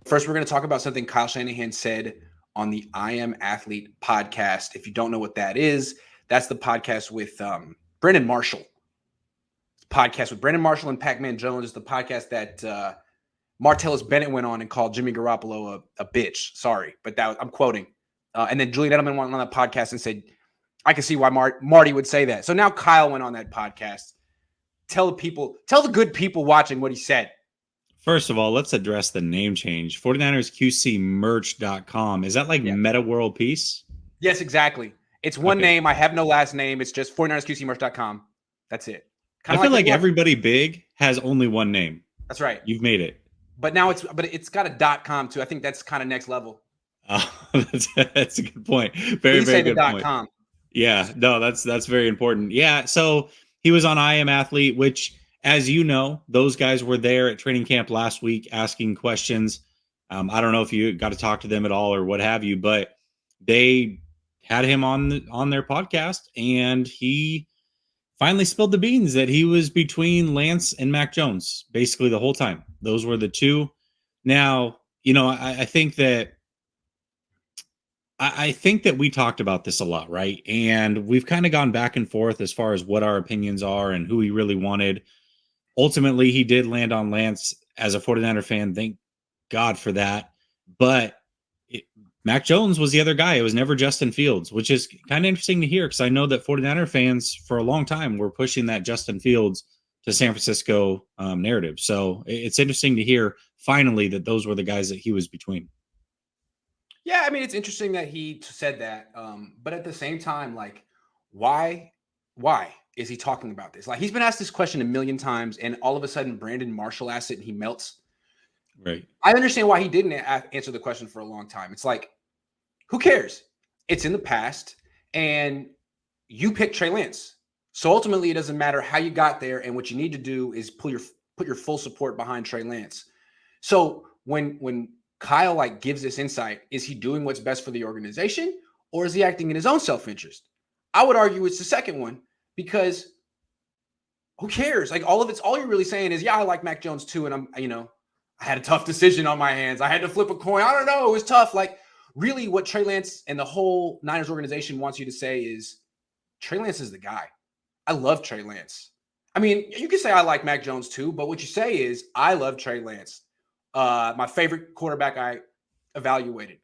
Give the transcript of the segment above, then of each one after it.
First, we're going to talk about something Kyle Shanahan said on the I Am Athlete podcast. If you don't know what that is, that's the podcast with Brendan Marshall. Podcast with Brendan Marshall and Pac-Man Jones is the podcast that Martellus Bennett went on and called Jimmy Garoppolo a bitch. Sorry, but I'm quoting. And then Julian Edelman went on that podcast and said, I can see why Marty would say that. So now Kyle went on that podcast. Tell the good people watching what he said. First of all, let's address the name change. 49ersQCmerch.com. Is that like Meta World Peace? Yes, exactly. It's one name. I have no last name. It's just 49ersQCmerch.com. That's it. I feel like everybody big has only one name. That's right. You've made it. But now it's got a .com too. I think that's kind of next level. Oh, that's a good point. Very good point. .com. Yeah, no, that's very important. Yeah, so he was on I Am Athlete, which, as you know, those guys were there at training camp last week asking questions. I don't know if you got to talk to them at all or what have you, but they had him on their podcast, and he finally spilled the beans that he was between Lance and Mac Jones basically the whole time. Those were the two. Now, I think that we talked about this a lot, right? And we've kind of gone back and forth as far as what our opinions are and who he really wanted. Ultimately, he did land on Lance as a 49er fan. Thank God for that. But Mac Jones was the other guy. It was never Justin Fields, which is kind of interesting to hear because I know that 49er fans for a long time were pushing that Justin Fields to San Francisco narrative. So it's interesting to hear finally that those were the guys that he was between. Yeah, I mean, it's interesting that he said that. But at the same time, like, why is he talking about this? Like, he's been asked this question a million times, and all of a sudden Brandon Marshall asks it and he melts. Right. I understand why he didn't answer the question for a long time. It's like, who cares? It's in the past, and you picked Trey Lance. So ultimately, it doesn't matter how you got there, and what you need to do is put your full support behind Trey Lance. So when Kyle gives this insight, is he doing what's best for the organization, or is he acting in his own self-interest? I would argue it's the second one, because who cares? Like, all you're really saying is, yeah, I like Mac Jones too, and I had a tough decision on my hands. I had to flip a coin. I don't know. It was tough. Like, really what Trey Lance and the whole Niners organization wants you to say is Trey Lance is the guy. I love Trey Lance. I mean, you can say I like Mac Jones too, but what you say is I love Trey Lance. My favorite quarterback I evaluated.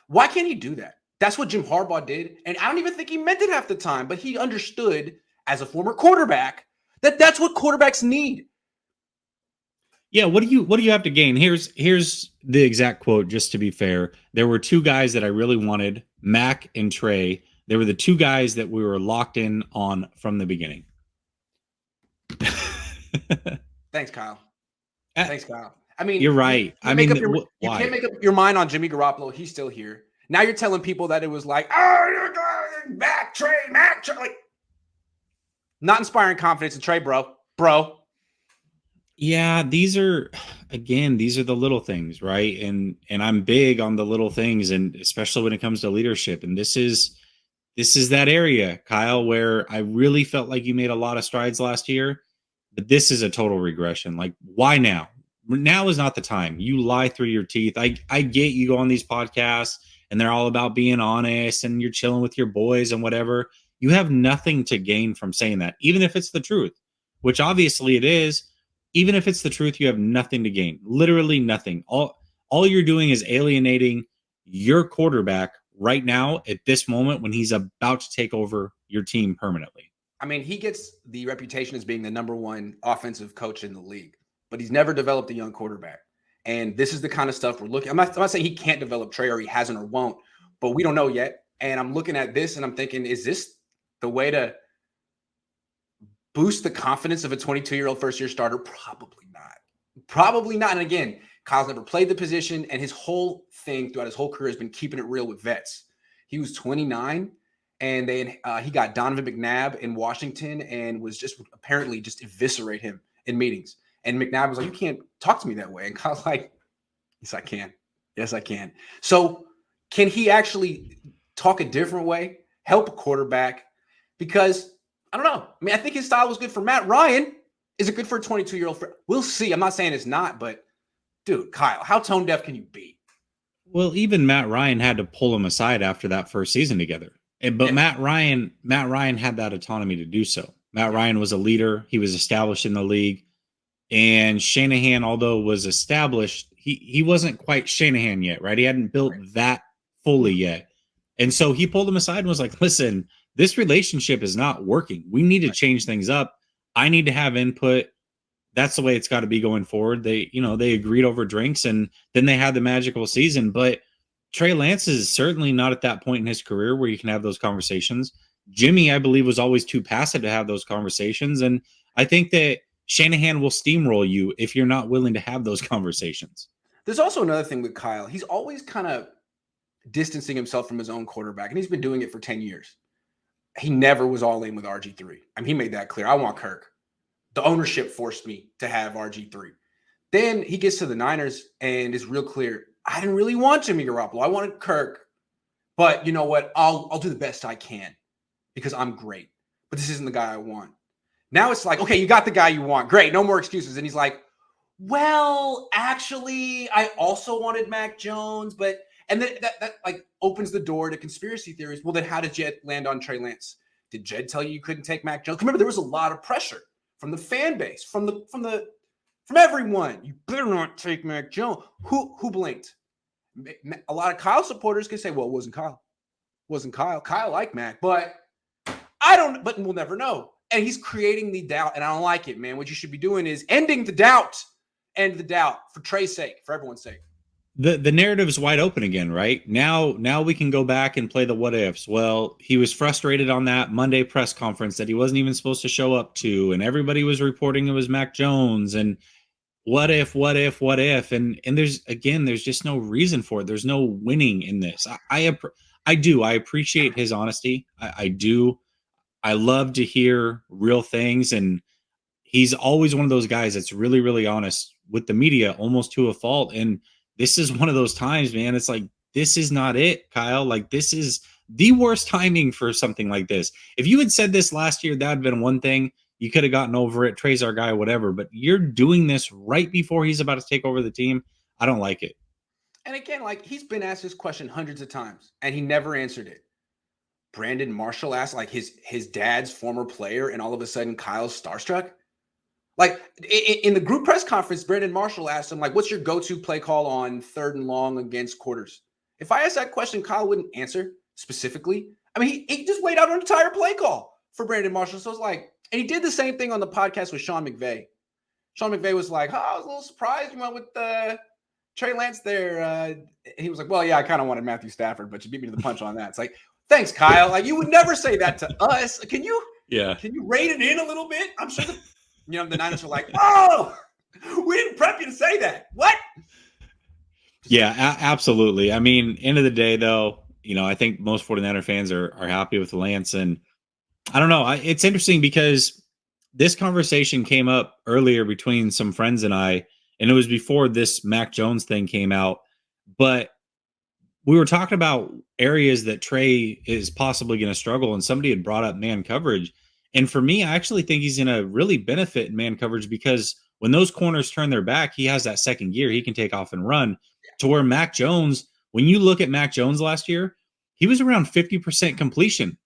Why can't he do that? That's what Jim Harbaugh did. And I don't even think he meant it half the time, but he understood as a former quarterback that that's what quarterbacks need. Yeah, what do you have to gain? Here's the exact quote, just to be fair. There were two guys that I really wanted, Mac and Trey. They were the two guys that we were locked in on from the beginning. Thanks, Kyle. Thanks, Kyle. I mean, you're right. You can't make up your mind on Jimmy Garoppolo. He's still here. Now you're telling people that it was like, Mac, Trey. Like, not inspiring confidence in Trey, bro. Yeah, these are the little things, right? And I'm big on the little things, and especially when it comes to leadership. And this is that area, Kyle, where I really felt like you made a lot of strides last year, but this is a total regression. Like, why now? Now is not the time. You lie through your teeth. I get you go on these podcasts and they're all about being honest and you're chilling with your boys and whatever. You have nothing to gain from saying that, even if it's the truth, which obviously it is. Even if it's the truth, you have nothing to gain. Literally nothing. All you're doing is alienating your quarterback right now at this moment when he's about to take over your team permanently. I mean, he gets the reputation as being the number one offensive coach in the league, but he's never developed a young quarterback. And this is the kind of stuff we're looking. I'm not saying he can't develop Trey or he hasn't or won't, but we don't know yet. And I'm looking at this and I'm thinking, is this the way to boost the confidence of a 22-year-old first-year starter? Probably not. And again, Kyle's never played the position, and his whole thing throughout his whole career has been keeping it real with vets. He was 29, and he got Donovan McNabb in Washington and was just apparently just eviscerate him in meetings. And McNabb was like, "You can't talk to me that way." And Kyle's like, "Yes, I can. Yes, I can." So can he actually talk a different way, help a quarterback? Because I don't know. I mean, I think his style was good for Matt Ryan. Is it good for a 22-year-old? We'll see. I'm not saying it's not, but dude, Kyle, how tone deaf can you be? Well, even Matt Ryan had to pull him aside after that first season together. But Yeah. Matt Ryan had that autonomy to do so. Matt Ryan was a leader. He was established in the league. And Shanahan, although was established, he wasn't quite Shanahan yet, right? He hadn't built that fully yet. And so he pulled him aside and was like, listen, this relationship is not working. We need to change things up. I need to have input. That's the way it's got to be going forward. They agreed over drinks, and then they had the magical season. But Trey Lance is certainly not at that point in his career where you can have those conversations. Jimmy, I believe, was always too passive to have those conversations. And I think that Shanahan will steamroll you if you're not willing to have those conversations. There's also another thing with Kyle. He's always kind of distancing himself from his own quarterback, and he's been doing it for 10 years. He never was all in with RG3. I mean, he made that clear. I want Kirk. The ownership forced me to have RG3. Then he gets to the Niners and is real clear. I didn't really want Jimmy Garoppolo. I wanted Kirk. But you know what? I'll do the best I can because I'm great. But this isn't the guy I want. Now it's like, okay, you got the guy you want. Great. No more excuses. And he's like, well, actually, I also wanted Mac Jones, but and then that like opens the door to conspiracy theories. Well, then how did Jed land on Trey Lance? Did Jed tell you couldn't take Mac Jones? Remember, there was a lot of pressure from the fan base, from everyone. You better not take Mac Jones. Who blinked? A lot of Kyle supporters can say, well, it wasn't Kyle. It wasn't Kyle. Kyle liked Mac, but but we'll never know. And he's creating the doubt, and I don't like it, man. What you should be doing is ending the doubt. End the doubt for Trey's sake, for everyone's sake. The narrative is wide open again, right? Now we can go back and play the what ifs. Well, he was frustrated on that Monday press conference that he wasn't even supposed to show up to, and everybody was reporting it was Mac Jones, and what if, and there's just no reason for it. There's no winning in this. I appreciate his honesty. I do. I love to hear real things, and he's always one of those guys that's really, really honest with the media, almost to a fault. And this is one of those times, man. It's like, this is not it, Kyle. Like, this is the worst timing for something like this. If you had said this last year, that would have been one thing. You could have gotten over it. Trey's our guy, whatever. But you're doing this right before he's about to take over the team. I don't like it. And again, like, he's been asked this question hundreds of times, and he never answered it. Brandon Marshall asked, like, his dad's former player, and all of a sudden Kyle's starstruck. Like, in the group press conference, Brandon Marshall asked him, like, what's your go-to play call on 3rd and long against quarters? If I asked that question, Kyle wouldn't answer specifically. I mean, he just laid out an entire play call for Brandon Marshall. So it's like, and he did the same thing on the podcast with Sean McVay. Sean McVay was like, I was a little surprised you went with Trey Lance there. And he was like, well, yeah, I kind of wanted Matthew Stafford, but you beat me to the punch on that. It's like, thanks, Kyle. Like, you would never say that to us. Can you rein it in a little bit? I'm sure the Niners are like, oh, we didn't prep you to say that. What? Yeah, absolutely. I mean, end of the day, though, I think most 49er fans are happy with Lance. And I don't know. It's interesting because this conversation came up earlier between some friends and I, and it was before this Mac Jones thing came out. But we were talking about areas that Trey is possibly going to struggle, and somebody had brought up man coverage. And for me, I actually think he's going to really benefit in man coverage because when those corners turn their back, he has that second gear. He can take off and run to where Mac Jones, when you look at Mac Jones last year, he was around 50% completion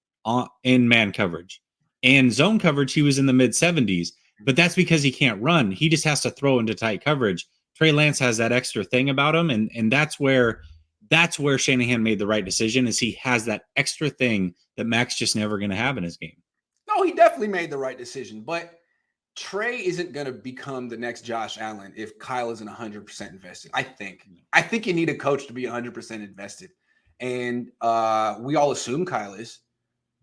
in man coverage. And zone coverage, he was in the mid 70s. But that's because he can't run. He just has to throw into tight coverage. Trey Lance has that extra thing about him. And that's where Shanahan made the right decision, is he has that extra thing that Mac's just never going to have in his game. No, he definitely made the right decision, but Trey isn't going to become the next Josh Allen if Kyle isn't 100% invested. I think you need a coach to be 100% invested. And we all assume Kyle is,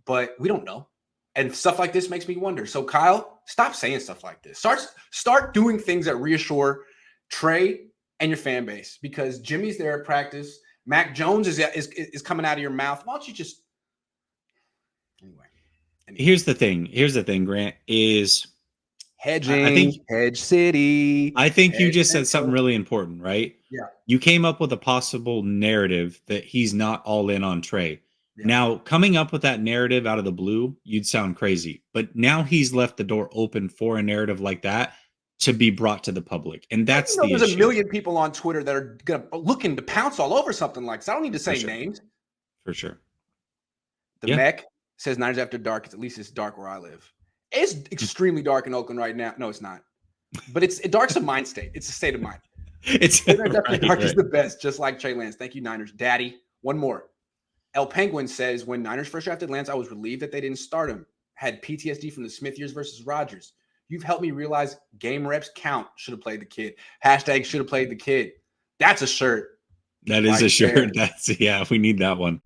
but we don't know. And stuff like this makes me wonder. So Kyle, stop saying stuff like this. Start doing things that reassure Trey and your fan base, because Jimmy's there at practice. Mac Jones is coming out of your mouth. Why don't you just anyway. Here's the thing, Grant, is hedging, hedge city. I think you just said something really important, right? Yeah. You came up with a possible narrative that he's not all in on Trey. Yeah. Now, coming up with that narrative out of the blue, you'd sound crazy. But now he's left the door open for a narrative like that. to be brought to the public. And that's the there's issue. a million people on Twitter that are looking to pounce all over something like this. I don't need to say names. For sure. The Mech says Niners After Dark. At least it's dark where I live. It's extremely dark in Oakland right now. No, it's not. But dark's a mind state. It's a state of mind. Niners After Dark is the best, just like Trey Lance. Thank you, Niners. Daddy. One more. El Penguin says, when Niners first drafted Lance, I was relieved that they didn't start him. Had PTSD from the Smith years versus Rodgers. You've helped me realize game reps count. Should have played the kid. Hashtag should have played the kid. That's a shirt. That is a shirt. That's we need that one.